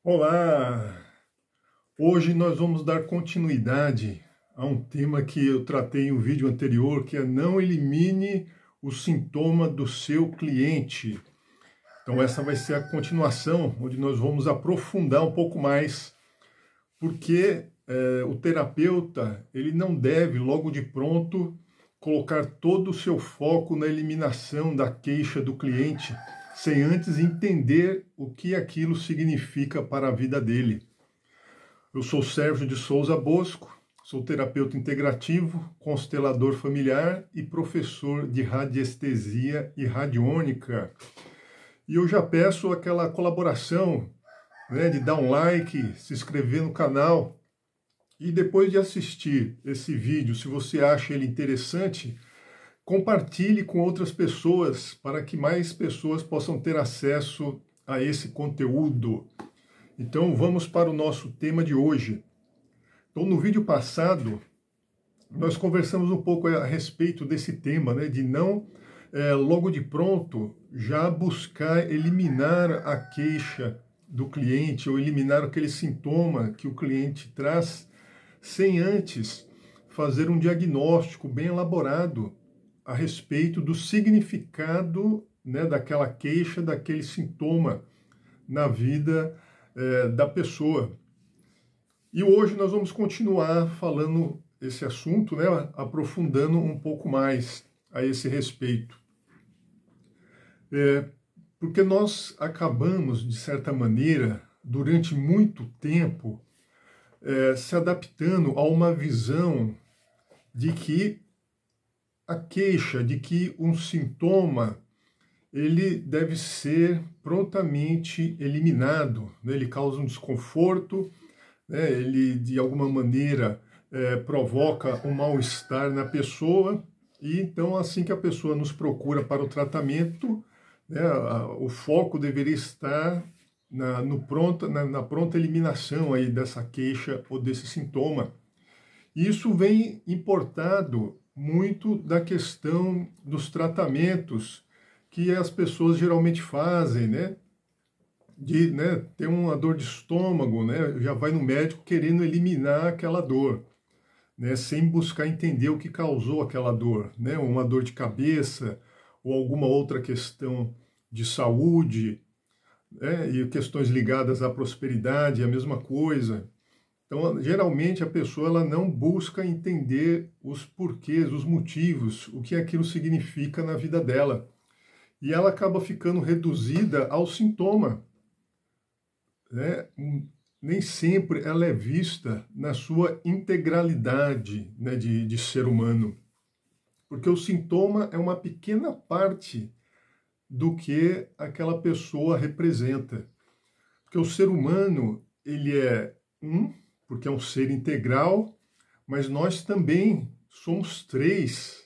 Olá! Hoje nós vamos dar continuidade a um tema que eu tratei em um vídeo anterior, que é não elimine o sintoma do seu cliente. Então essa vai ser a continuação, onde nós vamos aprofundar um pouco mais, porque o terapeuta ele não deve logo de pronto colocar todo o seu foco na eliminação da queixa do cliente, sem antes entender o que aquilo significa para a vida dele. Eu sou Sérgio de Souza Bosco, sou terapeuta integrativo, constelador familiar e professor de radiestesia e radiônica. E eu já peço aquela colaboração, de dar um like, se inscrever no canal. E depois de assistir esse vídeo, se você acha ele interessante, compartilhe com outras pessoas para que mais pessoas possam ter acesso a esse conteúdo. Então vamos para o nosso tema de hoje. Então no vídeo passado, nós conversamos um pouco a respeito desse tema, de não, logo de pronto, já buscar eliminar a queixa do cliente ou eliminar aquele sintoma que o cliente traz, sem antes fazer um diagnóstico bem elaborado a respeito do significado, daquela queixa, daquele sintoma na vida da pessoa. E hoje nós vamos continuar falando esse assunto, aprofundando um pouco mais a esse respeito. Porque nós acabamos, de certa maneira, durante muito tempo, se adaptando a uma visão de que a queixa, de que um sintoma, ele deve ser prontamente eliminado, ele causa um desconforto, ele de alguma maneira provoca um mal-estar na pessoa, e então assim que a pessoa nos procura para o tratamento, o foco deveria estar na pronta eliminação aí dessa queixa ou desse sintoma. Isso vem importado muito da questão dos tratamentos que as pessoas geralmente fazem, de ter uma dor de estômago, já vai no médico querendo eliminar aquela dor, sem buscar entender o que causou aquela dor, uma dor de cabeça ou alguma outra questão de saúde, e questões ligadas à prosperidade, a mesma coisa. Então, geralmente a pessoa ela não busca entender os porquês, os motivos, o que aquilo significa na vida dela. E ela acaba ficando reduzida ao sintoma. Nem sempre ela é vista na sua integralidade, de ser humano. Porque o sintoma é uma pequena parte do que aquela pessoa representa. Porque o ser humano, ele é porque é um ser integral, mas nós também somos três,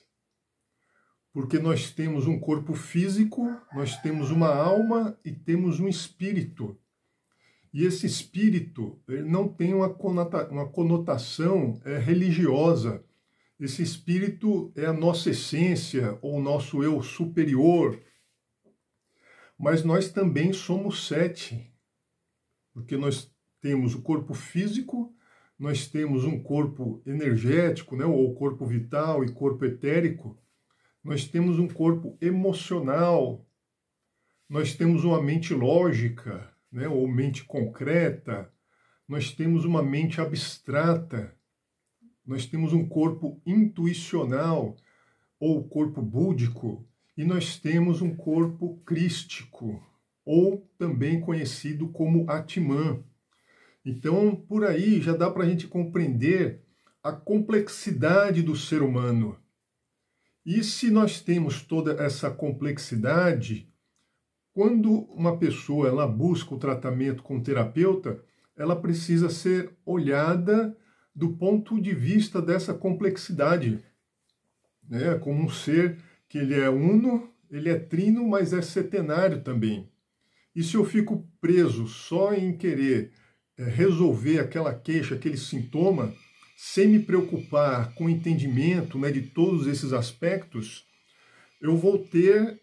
porque nós temos um corpo físico, nós temos uma alma e temos um espírito. E esse espírito ele não tem uma conotação religiosa. Esse espírito é a nossa essência, ou o nosso eu superior. Mas nós também somos 7, porque nós temos o corpo físico, nós temos um corpo energético, ou corpo vital e corpo etérico, nós temos um corpo emocional, nós temos uma mente lógica, ou mente concreta, nós temos uma mente abstrata, nós temos um corpo intuicional, ou corpo búdico, e nós temos um corpo crístico, ou também conhecido como Atman. Então, por aí já dá para a gente compreender a complexidade do ser humano. E se nós temos toda essa complexidade, quando uma pessoa ela busca o tratamento com o terapeuta, ela precisa ser olhada do ponto de vista dessa complexidade, como um ser que ele é uno, ele é trino, mas é setenário também. E se eu fico preso só em querer resolver aquela queixa, aquele sintoma, sem me preocupar com o entendimento de todos esses aspectos, eu vou ter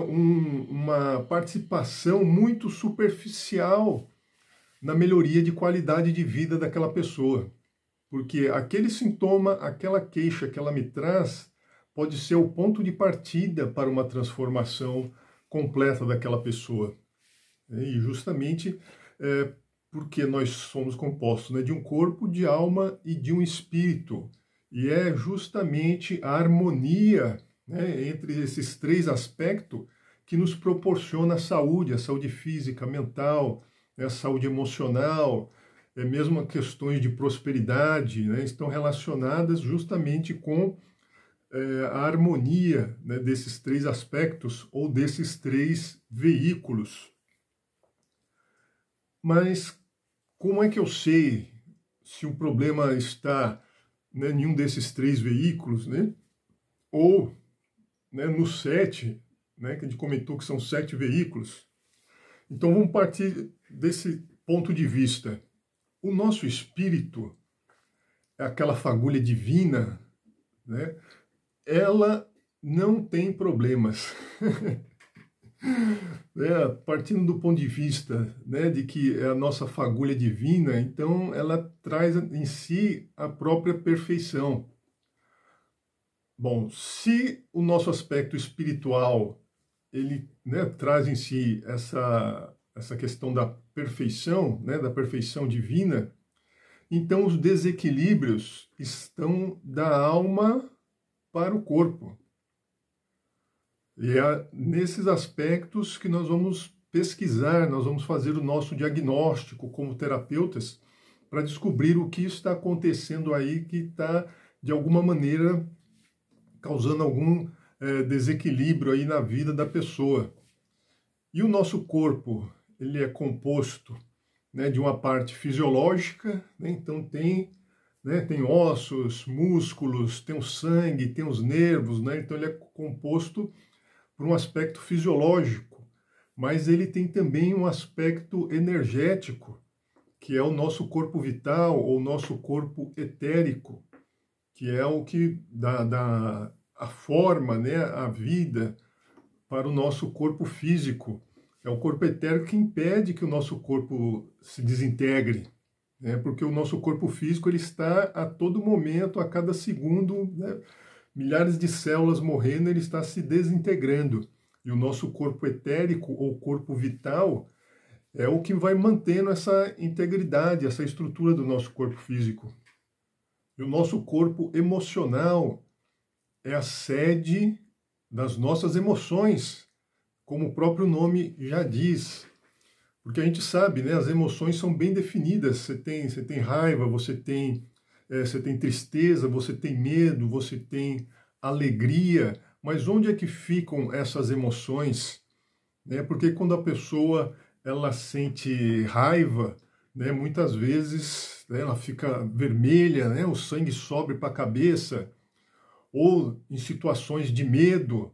uma participação muito superficial na melhoria de qualidade de vida daquela pessoa. Porque aquele sintoma, aquela queixa que ela me traz, pode ser o ponto de partida para uma transformação completa daquela pessoa. E justamente porque nós somos compostos, né, de um corpo, de alma e de um espírito. E é justamente a harmonia, né, entre esses três aspectos que nos proporciona a saúde física, mental, né, a saúde emocional, mesmo questões de prosperidade, né, estão relacionadas justamente com a harmonia, né, desses três aspectos ou desses três veículos. Mas como é que eu sei se o problema está, né, em um desses três veículos, né, ou, né, no 7, né, que a gente comentou que são 7 veículos? Então vamos partir desse ponto de vista. O nosso espírito, aquela fagulha divina, né, ela não tem problemas. Partindo do ponto de vista, né, de que é a nossa fagulha divina, então ela traz em si a própria perfeição. Bom, se o nosso aspecto espiritual ele, né, traz em si essa questão da perfeição, né, da perfeição divina, então os desequilíbrios estão da alma para o corpo. E é nesses aspectos que nós vamos pesquisar, nós vamos fazer o nosso diagnóstico como terapeutas para descobrir o que está acontecendo aí que está, de alguma maneira, causando algum desequilíbrio aí na vida da pessoa. E o nosso corpo, ele é composto, né, de uma parte fisiológica, né, então tem ossos, músculos, tem o sangue, tem os nervos, né, então ele é composto por um aspecto fisiológico, mas ele tem também um aspecto energético, que é o nosso corpo vital ou nosso corpo etérico, que é o que dá a forma, né, a vida para o nosso corpo físico. É o corpo etérico que impede que o nosso corpo se desintegre, né, porque o nosso corpo físico ele está a todo momento, a cada segundo, né, milhares de células morrendo, ele está se desintegrando. E o nosso corpo etérico ou corpo vital é o que vai mantendo essa integridade, essa estrutura do nosso corpo físico. E o nosso corpo emocional é a sede das nossas emoções, como o próprio nome já diz. Porque a gente sabe, né, as emoções são bem definidas. Você tem raiva, você tem tristeza, você tem medo, você tem alegria, mas onde é que ficam essas emoções? Né? Porque quando a pessoa ela sente raiva, né, muitas vezes, né, ela fica vermelha, né, o sangue sobe para a cabeça, ou em situações de medo,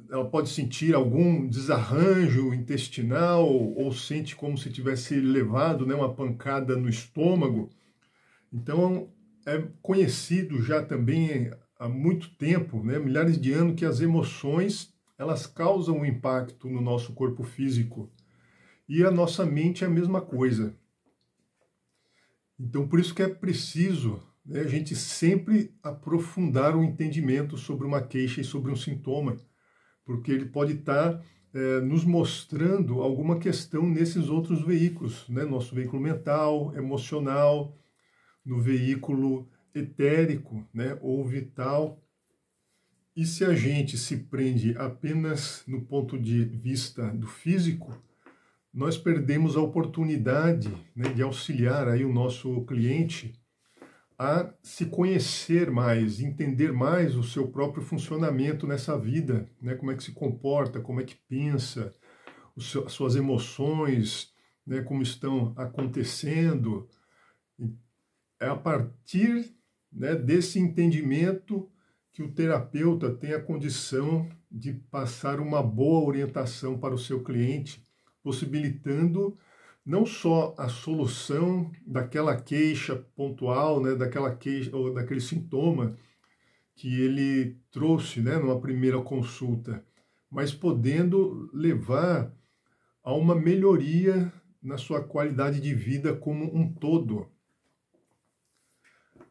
ela pode sentir algum desarranjo intestinal, ou sente como se tivesse levado, né, uma pancada no estômago. Então, é conhecido já também há muito tempo, né, milhares de anos, que as emoções elas causam um impacto no nosso corpo físico. E a nossa mente é a mesma coisa. Então, por isso que é preciso, né, a gente sempre aprofundar o entendimento sobre uma queixa e sobre um sintoma, porque ele pode estar nos mostrando alguma questão nesses outros veículos, né, nosso veículo mental, emocional, no veículo etérico, né, ou vital. E se a gente se prende apenas no ponto de vista do físico, nós perdemos a oportunidade, né, de auxiliar aí o nosso cliente a se conhecer mais, entender mais o seu próprio funcionamento nessa vida, né, como é que se comporta, como é que pensa, as suas emoções, né, como estão acontecendo. É a partir, né, desse entendimento que o terapeuta tem a condição de passar uma boa orientação para o seu cliente, possibilitando não só a solução daquela queixa pontual, né, daquela queixa ou daquele sintoma que ele trouxe, né, numa primeira consulta, mas podendo levar a uma melhoria na sua qualidade de vida como um todo.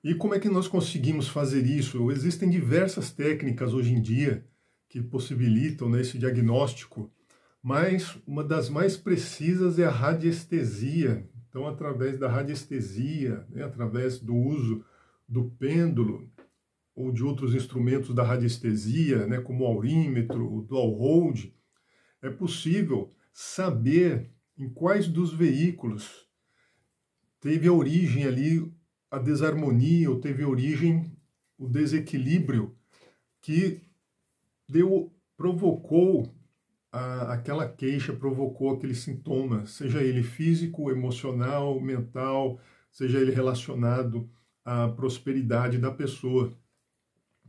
E como é que nós conseguimos fazer isso? Existem diversas técnicas hoje em dia que possibilitam, né, esse diagnóstico, mas uma das mais precisas é a radiestesia. Então, através da radiestesia, né, através do uso do pêndulo ou de outros instrumentos da radiestesia, né, como o aurímetro, o dual hold, é possível saber em quais dos veículos teve a origem ali a desarmonia, ou teve origem o desequilíbrio que provocou aquela queixa, provocou aquele sintoma, seja ele físico, emocional, mental, seja ele relacionado à prosperidade da pessoa.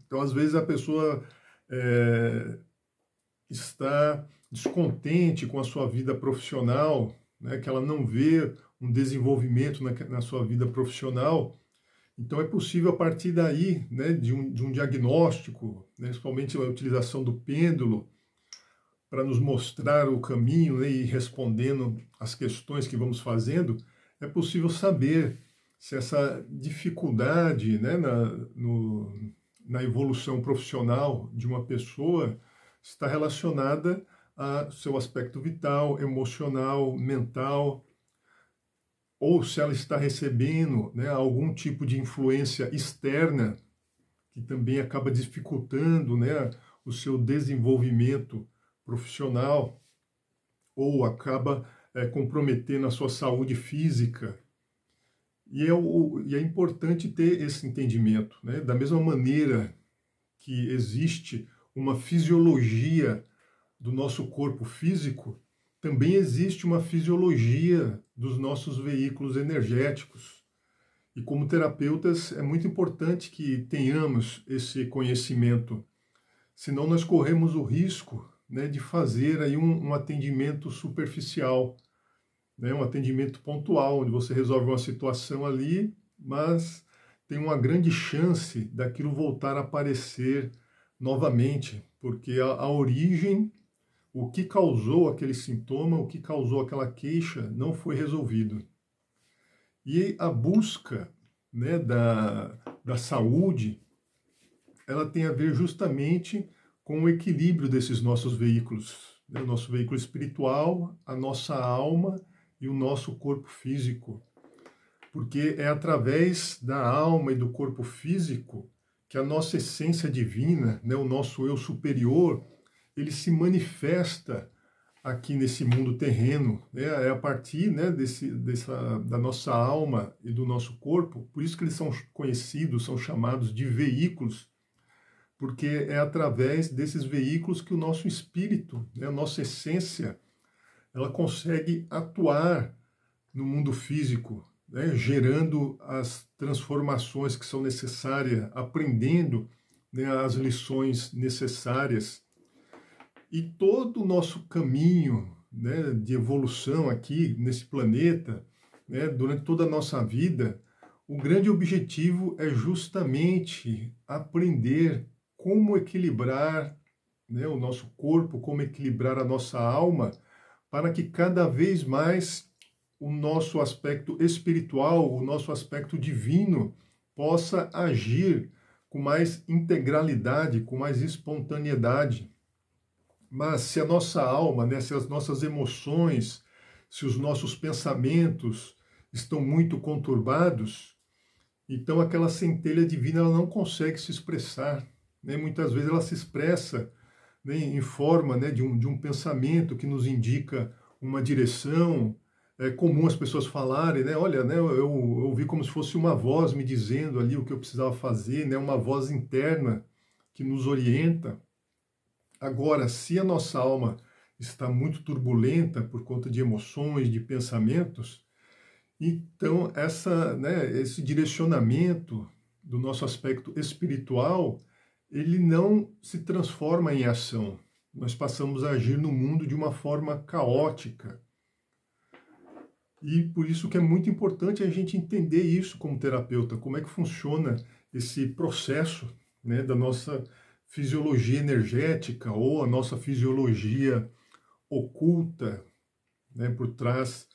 Então, às vezes, a pessoa está descontente com a sua vida profissional, né, que ela não vê um desenvolvimento na sua vida profissional. Então é possível, a partir daí, né, de um diagnóstico, né, principalmente a utilização do pêndulo, para nos mostrar o caminho, né, e respondendo as questões que vamos fazendo, é possível saber se essa dificuldade, né, na evolução profissional de uma pessoa está relacionada a seu aspecto vital, emocional, mental, ou se ela está recebendo, né, algum tipo de influência externa que também acaba dificultando, né, o seu desenvolvimento profissional, ou acaba comprometendo a sua saúde física. E é importante ter esse entendimento, né? Da mesma maneira que existe uma fisiologia do nosso corpo físico, também existe uma fisiologia dos nossos veículos energéticos. E como terapeutas é muito importante que tenhamos esse conhecimento, senão nós corremos o risco, né, de fazer aí um atendimento superficial, né, um atendimento pontual, onde você resolve uma situação ali, mas tem uma grande chance daquilo voltar a aparecer novamente, porque a origem, o que causou aquele sintoma, o que causou aquela queixa, não foi resolvido. E a busca, né, da saúde, ela tem a ver justamente com o equilíbrio desses nossos veículos, né, o nosso veículo espiritual, a nossa alma e o nosso corpo físico. Porque é através da alma e do corpo físico que a nossa essência divina, né, o nosso eu superior, ele se manifesta aqui nesse mundo terreno, né? É a partir, né, da nossa alma e do nosso corpo, por isso que eles são conhecidos, são chamados de veículos, porque é através desses veículos que o nosso espírito, né, a nossa essência, ela consegue atuar no mundo físico, né, gerando as transformações que são necessárias, aprendendo, né, as lições necessárias. E todo o nosso caminho, né, de evolução aqui nesse planeta, né, durante toda a nossa vida, o grande objetivo é justamente aprender como equilibrar, né, o nosso corpo, como equilibrar a nossa alma, para que cada vez mais o nosso aspecto espiritual, o nosso aspecto divino, possa agir com mais integralidade, com mais espontaneidade. Mas se a nossa alma, né, se as nossas emoções, se os nossos pensamentos estão muito conturbados, então aquela centelha divina ela não consegue se expressar. Né? Muitas vezes ela se expressa, né, em forma, né, de um pensamento que nos indica uma direção. É comum as pessoas falarem, né, olha, né, eu ouvi como se fosse uma voz me dizendo ali o que eu precisava fazer, né, uma voz interna que nos orienta. Agora, se a nossa alma está muito turbulenta por conta de emoções, de pensamentos, então esse direcionamento do nosso aspecto espiritual, ele não se transforma em ação. Nós passamos a agir no mundo de uma forma caótica. E por isso que é muito importante a gente entender isso como terapeuta, como é que funciona esse processo, né, da nossa fisiologia energética ou a nossa fisiologia oculta, né, por trás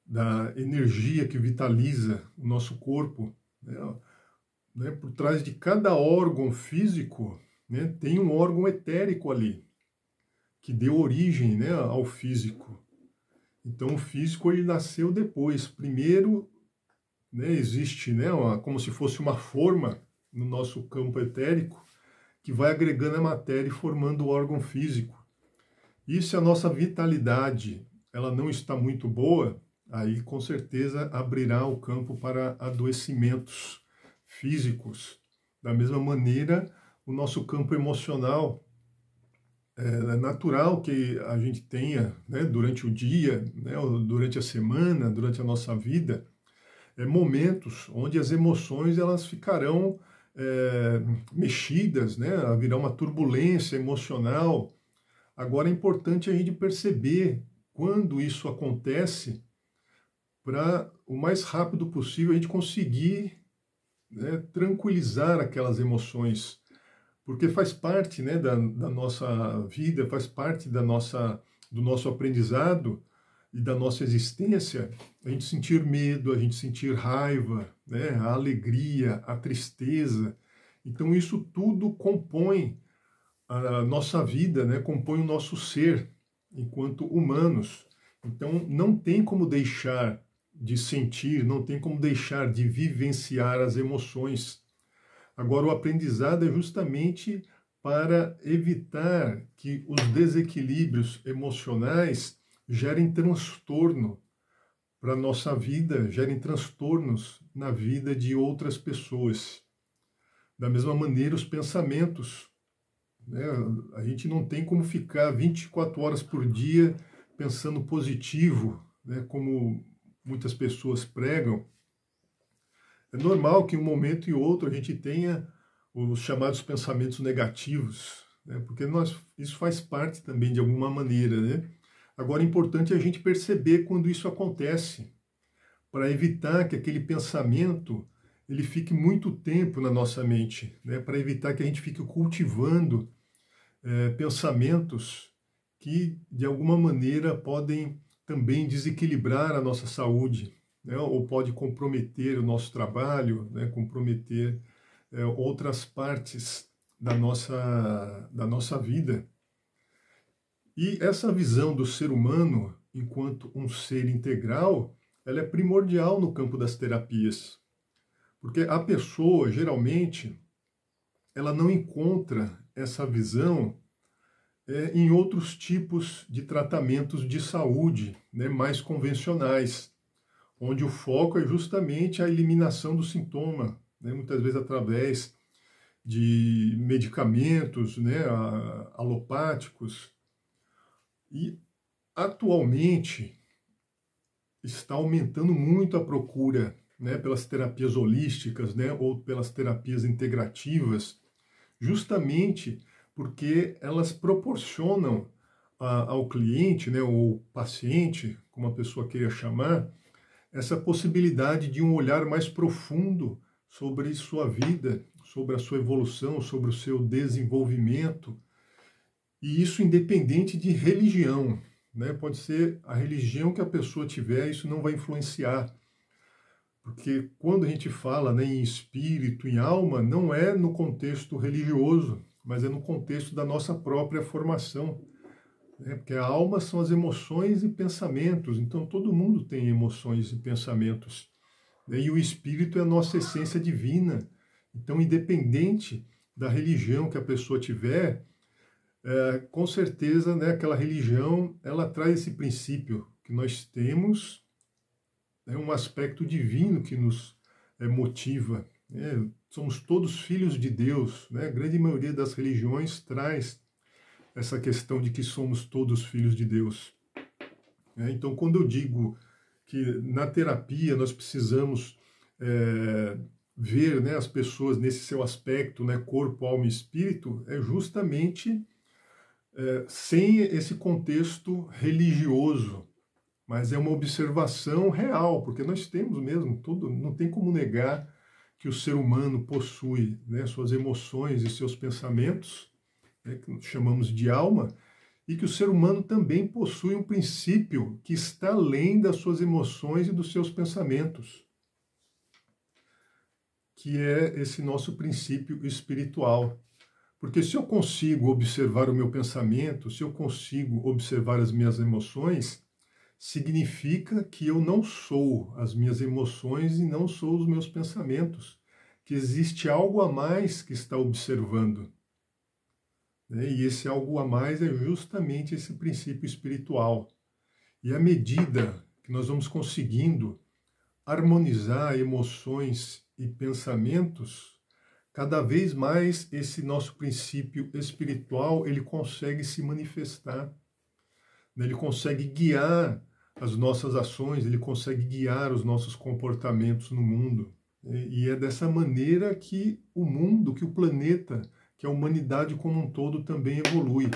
da energia que vitaliza o nosso corpo, né, por trás de cada órgão físico, né, tem um órgão etérico ali, que deu origem, né, ao físico. Então o físico ele nasceu depois. Primeiro, né, existe, né, como se fosse uma forma no nosso campo etérico que vai agregando a matéria e formando o órgão físico. E se a nossa vitalidade ela não está muito boa, aí com certeza abrirá o campo para adoecimentos físicos. Da mesma maneira, o nosso campo emocional é natural que a gente tenha, né, durante o dia, né, durante a semana, durante a nossa vida, momentos onde as emoções elas ficarão mexidas, né, haverá uma turbulência emocional. Agora é importante a gente perceber quando isso acontece para o mais rápido possível a gente conseguir, né, tranquilizar aquelas emoções, porque faz parte, né, da nossa vida, faz parte do nosso aprendizado e da nossa existência, a gente sentir medo, a gente sentir raiva, né, a alegria, a tristeza. Então isso tudo compõe a nossa vida, né, compõe o nosso ser enquanto humanos. Então não tem como deixar de sentir, não tem como deixar de vivenciar as emoções. Agora, o aprendizado é justamente para evitar que os desequilíbrios emocionais gerem transtorno para a nossa vida, gerem transtornos na vida de outras pessoas. Da mesma maneira, os pensamentos, né? A gente não tem como ficar 24 horas por dia pensando positivo, né? Como muitas pessoas pregam. É normal que em um momento e outro a gente tenha os chamados pensamentos negativos, né? Porque isso faz parte também de alguma maneira, né? Agora é importante a gente perceber quando isso acontece, para evitar que aquele pensamento ele fique muito tempo na nossa mente, né? Para evitar que a gente fique cultivando pensamentos que de alguma maneira podem também desequilibrar a nossa saúde, né? Ou pode comprometer o nosso trabalho, né? Comprometer outras partes da nossa vida. E essa visão do ser humano enquanto um ser integral, ela é primordial no campo das terapias. Porque a pessoa, geralmente, ela não encontra essa visão em outros tipos de tratamentos de saúde, né, mais convencionais, onde o foco é justamente a eliminação do sintoma, né, muitas vezes através de medicamentos, né, alopáticos. E atualmente está aumentando muito a procura, né, pelas terapias holísticas, né, ou pelas terapias integrativas, justamente porque elas proporcionam ao cliente, né, ou paciente, como a pessoa queira chamar, essa possibilidade de um olhar mais profundo sobre sua vida, sobre a sua evolução, sobre o seu desenvolvimento, e isso independente de religião, né? Pode ser a religião que a pessoa tiver, isso não vai influenciar. Porque quando a gente fala, né, em espírito, em alma, não é no contexto religioso, mas é no contexto da nossa própria formação. Né? Porque a alma são as emoções e pensamentos, então todo mundo tem emoções e pensamentos. Né? E o espírito é a nossa essência divina. Então, independente da religião que a pessoa tiver, com certeza, né, aquela religião ela traz esse princípio que nós temos, né, um aspecto divino que nos motiva. Né? Somos todos filhos de Deus. Né? A grande maioria das religiões traz essa questão de que somos todos filhos de Deus. Então, quando eu digo que na terapia nós precisamos ver, né, as pessoas nesse seu aspecto, né, corpo, alma e espírito, é justamente sem esse contexto religioso, mas é uma observação real, porque nós temos mesmo, não tem como negar que o ser humano possui, né, suas emoções e seus pensamentos, né, que chamamos de alma, e que o ser humano também possui um princípio que está além das suas emoções e dos seus pensamentos, que é esse nosso princípio espiritual. Porque se eu consigo observar o meu pensamento, se eu consigo observar as minhas emoções, significa que eu não sou as minhas emoções e não sou os meus pensamentos, que existe algo a mais que está observando. E esse algo a mais é justamente esse princípio espiritual. E à medida que nós vamos conseguindo harmonizar emoções e pensamentos, cada vez mais esse nosso princípio espiritual ele consegue se manifestar, ele consegue guiar as nossas ações, ele consegue guiar os nossos comportamentos no mundo. E é dessa maneira que o mundo, que o planeta, que a humanidade como um todo também evolui.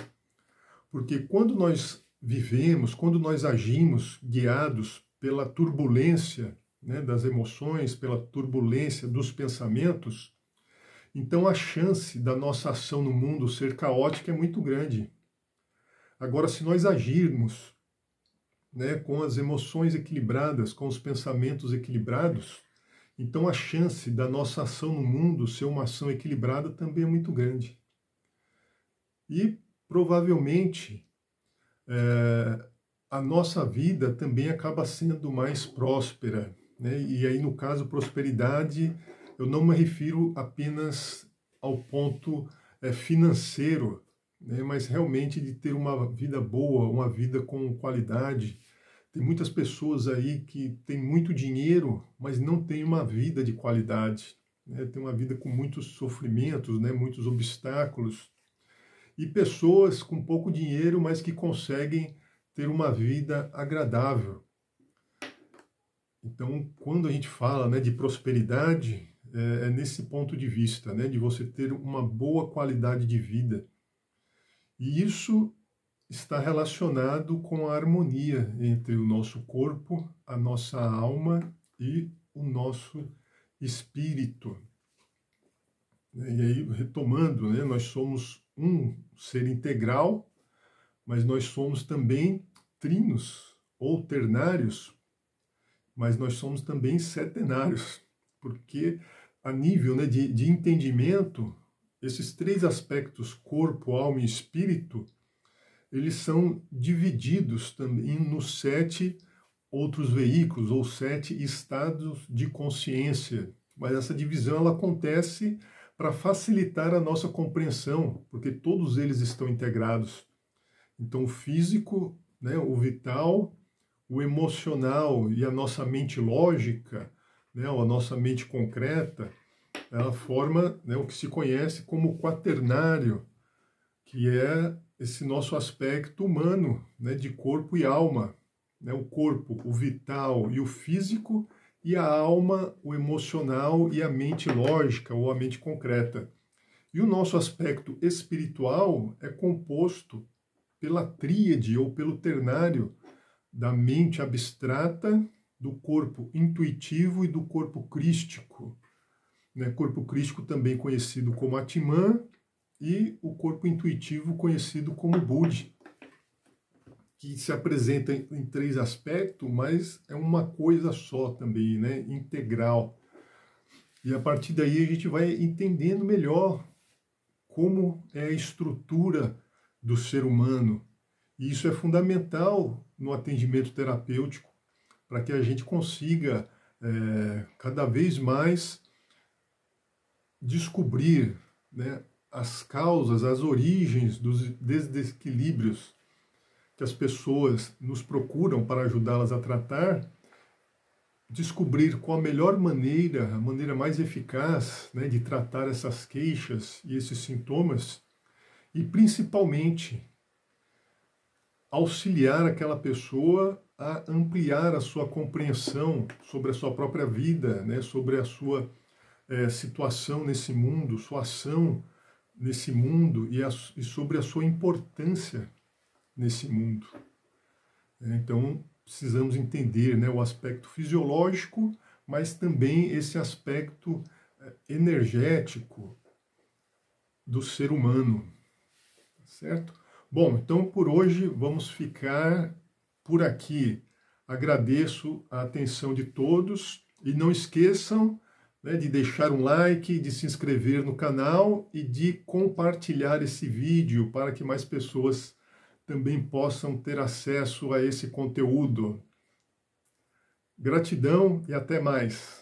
Porque quando nós vivemos, quando nós agimos guiados pela turbulência, né, das emoções, pela turbulência dos pensamentos, então a chance da nossa ação no mundo ser caótica é muito grande. Agora, se nós agirmos, né, com as emoções equilibradas, com os pensamentos equilibrados, então a chance da nossa ação no mundo ser uma ação equilibrada também é muito grande. E provavelmente a nossa vida também acaba sendo mais próspera, né? E aí, no caso, prosperidade, eu não me refiro apenas ao ponto financeiro, né? Mas realmente de ter uma vida boa, uma vida com qualidade. Tem muitas pessoas aí que têm muito dinheiro, mas não têm uma vida de qualidade, né? Tem uma vida com muitos sofrimentos, né? Muitos obstáculos. E pessoas com pouco dinheiro, mas que conseguem ter uma vida agradável. Então, quando a gente fala, né, de prosperidade, é nesse ponto de vista, né, de você ter uma boa qualidade de vida. E isso está relacionado com a harmonia entre o nosso corpo, a nossa alma e o nosso espírito. E aí, retomando, né, nós somos um ser integral, mas nós somos também trinos ou ternários, mas nós somos também setenários, porque a nível, né, de entendimento, esses três aspectos, corpo, alma e espírito, eles são divididos também nos 7 outros veículos, ou 7 estados de consciência. Mas essa divisão ela acontece para facilitar a nossa compreensão, porque todos eles estão integrados. Então, o físico, né, o vital, o emocional e a nossa mente lógica, né, ou a nossa mente concreta, ela forma, né, o que se conhece como quaternário, que é esse nosso aspecto humano, né, de corpo e alma. Né, o corpo, o vital e o físico, e a alma, o emocional e a mente lógica ou a mente concreta. E o nosso aspecto espiritual é composto pela tríade ou pelo ternário da mente abstrata, do corpo intuitivo e do corpo crístico. Né? Corpo crístico também conhecido como Atman e o corpo intuitivo conhecido como Budi, que se apresenta em 3 aspectos, mas é uma coisa só também, né? Integral. E a partir daí a gente vai entendendo melhor como é a estrutura do ser humano. E isso é fundamental no atendimento terapêutico, para que a gente consiga cada vez mais descobrir, né, as causas, as origens dos desequilíbrios que as pessoas nos procuram para ajudá-las a tratar, descobrir qual a melhor maneira, a maneira mais eficaz, né, de tratar essas queixas e esses sintomas, e principalmente auxiliar aquela pessoa a ampliar a sua compreensão sobre a sua própria vida, né, sobre a sua situação nesse mundo, sua ação nesse mundo e sobre a sua importância nesse mundo. Então, precisamos entender, né, o aspecto fisiológico, mas também esse aspecto energético do ser humano, certo? Bom, então por hoje vamos ficar por aqui. Agradeço a atenção de todos e não esqueçam, né, de deixar um like, de se inscrever no canal e de compartilhar esse vídeo para que mais pessoas também possam ter acesso a esse conteúdo. Gratidão e até mais.